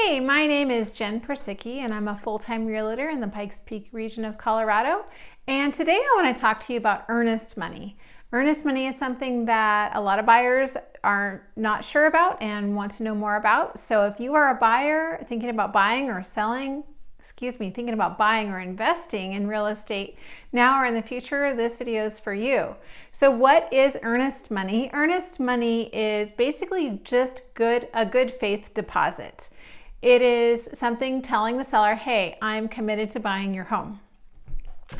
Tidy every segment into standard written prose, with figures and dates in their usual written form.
Hey, my name is Jen Persicki, and I'm a full-time realtor in the Pikes Peak region of Colorado. And today I want to talk to you about earnest money. Earnest money is something that a lot of buyers are not sure about and want to know more about. So if you are a buyer thinking about buying or selling, thinking about buying or investing in real estate now or in the future, this video is for you. So what is earnest money? Earnest money is basically just a good faith deposit. It is something telling the seller, hey, I'm committed to buying your home.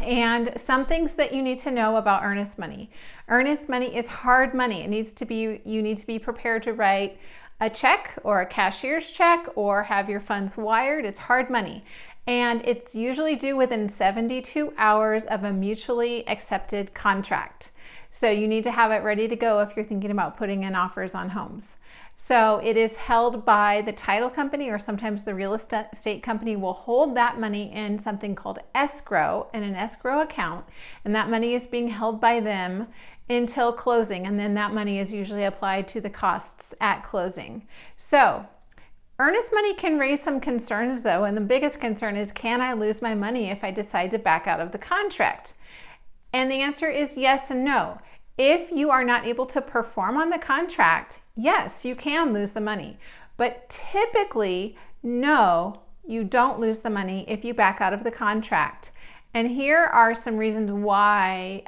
And some things that you need to know about earnest money. Earnest money is hard money. You need to be prepared to write a check or a cashier's check or have your funds wired. It's hard money. And it's usually due within 72 hours of a mutually accepted contract. So you need to have it ready to go if you're thinking about putting in offers on homes. So it is held by the title company, or sometimes the real estate company will hold that money in something called escrow, in an escrow account, and that money is being held by them until closing, and then that money is usually applied to the costs at closing. So earnest money can raise some concerns though, and the biggest concern is, can I lose my money if I decide to back out of the contract? And the answer is yes and no. If you are not able to perform on the contract, yes, you can lose the money. But typically, no, you don't lose the money if you back out of the contract. And here are some reasons why,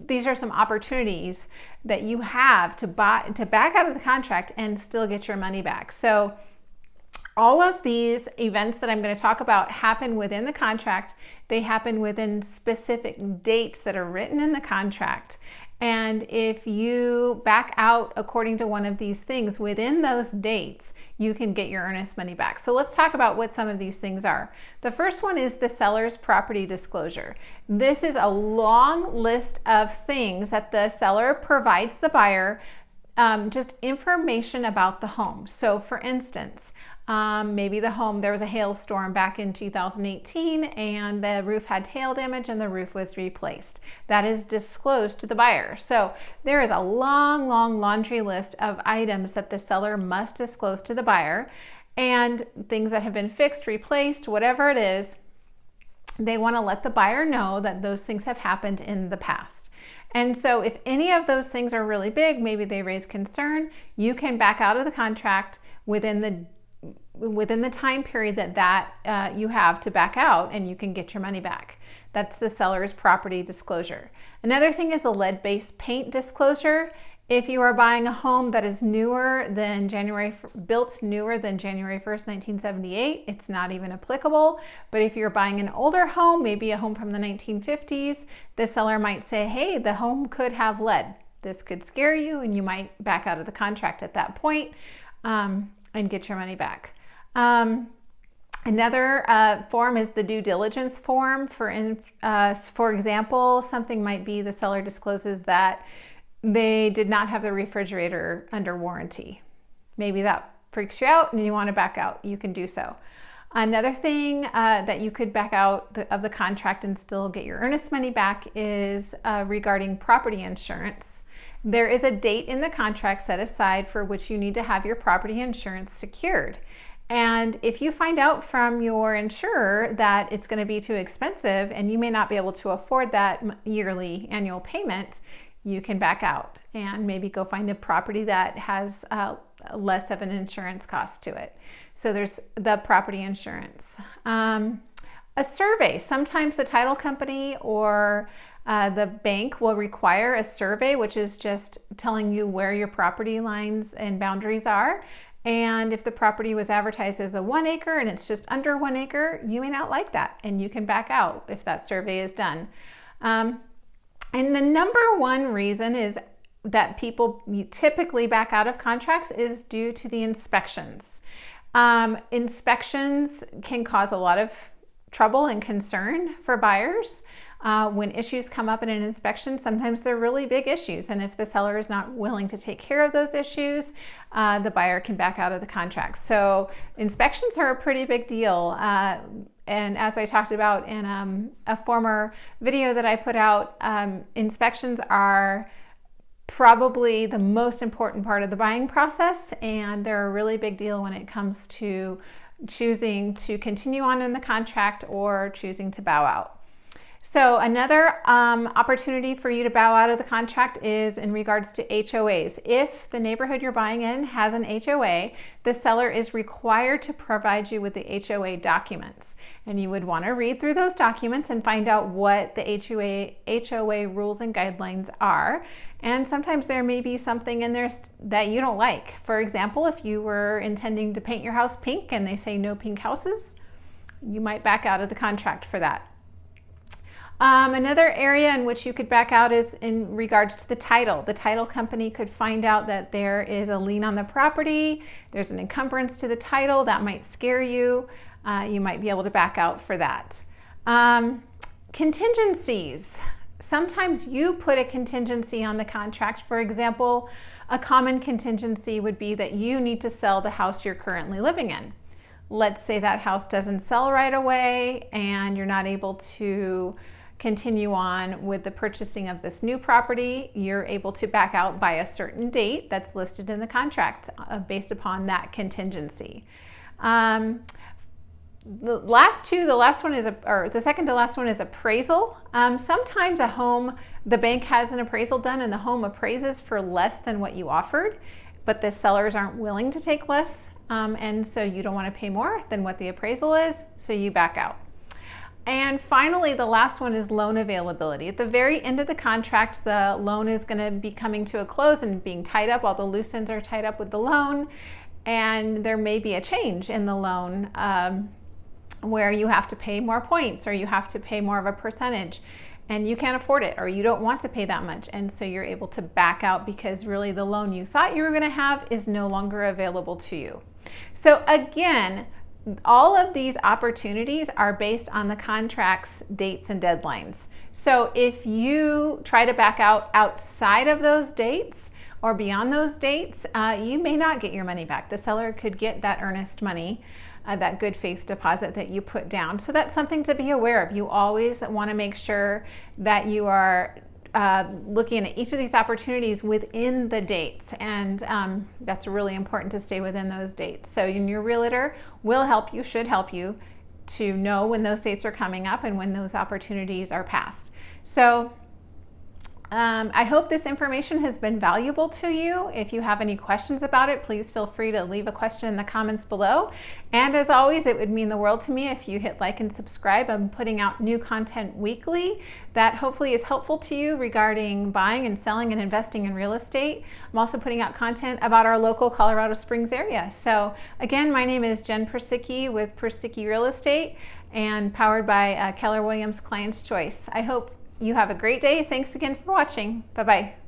these are some opportunities that you have to back out of the contract and still get your money back. So all of these events that I'm going to talk about happen within the contract. They happen within specific dates that are written in the contract. And if you back out according to one of these things within those dates, you can get your earnest money back. So let's talk about what some of these things are. The first one is the seller's property disclosure. This is a long list of things that the seller provides the buyer, just information about the home. So for instance, maybe the home, there was a hailstorm back in 2018 and the roof had hail damage and the roof was replaced. That is disclosed to the buyer. So there is a long laundry list of items that the seller must disclose to the buyer, and things that have been fixed, replaced, whatever it is, they want to let the buyer know that those things have happened in the past. And so if any of those things are really big, maybe they raise concern, you can back out of the contract within the time period that you have to back out, and you can get your money back. That's the seller's property disclosure. Another thing is the lead-based paint disclosure. If you are buying a home that is built newer than January 1st, 1978, it's not even applicable. But if you're buying an older home, maybe a home from the 1950s, the seller might say, hey, the home could have lead. This could scare you, and you might back out of the contract at that point and get your money back. Another form is the due diligence form. For example, something might be the seller discloses that they did not have the refrigerator under warranty. Maybe that freaks you out and you want to back out. You can do so. Another thing that you could back out of the contract and still get your earnest money back is regarding property insurance. There is a date in the contract set aside for which you need to have your property insurance secured. And if you find out from your insurer that it's going to be too expensive and you may not be able to afford that yearly annual payment, you can back out and maybe go find a property that has less of an insurance cost to it. So there's the property insurance. A survey. Sometimes the title company or the bank will require a survey, which is just telling you where your property lines and boundaries are. And if the property was advertised as a 1 acre and it's just under 1 acre, you may not like that, and you can back out if that survey is done. And the number one reason is that people typically back out of contracts is due to the inspections. Inspections can cause a lot of trouble and concern for buyers. When issues come up in an inspection, sometimes they're really big issues, and if the seller is not willing to take care of those issues, the buyer can back out of the contract. So inspections are a pretty big deal, and as I talked about in a former video that I put out, inspections are probably the most important part of the buying process, and they're a really big deal when it comes to choosing to continue on in the contract or choosing to bow out. So another opportunity for you to bow out of the contract is in regards to HOAs. If the neighborhood you're buying in has an HOA, the seller is required to provide you with the HOA documents. And you would want to read through those documents and find out what the HOA rules and guidelines are. And sometimes there may be something in there that you don't like. For example, if you were intending to paint your house pink and they say no pink houses, you might back out of the contract for that. Another area in which you could back out is in regards to the title. The title company could find out that there is a lien on the property, there's an encumbrance to the title, that might scare you. You might be able to back out for that. Contingencies. Sometimes you put a contingency on the contract. For example, a common contingency would be that you need to sell the house you're currently living in. Let's say that house doesn't sell right away and you're not able to continue on with the purchasing of this new property. You're able to back out by a certain date that's listed in the contract based upon that contingency. The second to last one is appraisal. Sometimes a home, the bank has an appraisal done and the home appraises for less than what you offered, but the sellers aren't willing to take less, and so you don't want to pay more than what the appraisal is, so you back out. And finally, the last one is loan availability. At the very end of the contract, the loan is going to be coming to a close and being tied up. All the loose ends are tied up with the loan, and there may be a change in the loan where you have to pay more points or you have to pay more of a percentage, and you can't afford it or you don't want to pay that much, and so you're able to back out because really the loan you thought you were going to have is no longer available to you. So again, all of these opportunities are based on the contract's dates and deadlines. So if you try to back out outside of those dates or beyond those dates, you may not get your money back. The seller could get that earnest money, that good faith deposit that you put down. So that's something to be aware of. You always want to make sure that you are looking at each of these opportunities within the dates, and that's really important to stay within those dates. So your realtor will help you, should help you to know when those dates are coming up and when those opportunities are passed. So I hope this information has been valuable to you. If you have any questions about it, please feel free to leave a question in the comments below. And as always, it would mean the world to me if you hit like and subscribe. I'm putting out new content weekly that hopefully is helpful to you regarding buying and selling and investing in real estate. I'm also putting out content about our local Colorado Springs area. So again, my name is Jen Persicki with Persicki Real Estate and powered by Keller Williams Client's Choice. I hope you have a great day. Thanks again for watching. Bye-bye.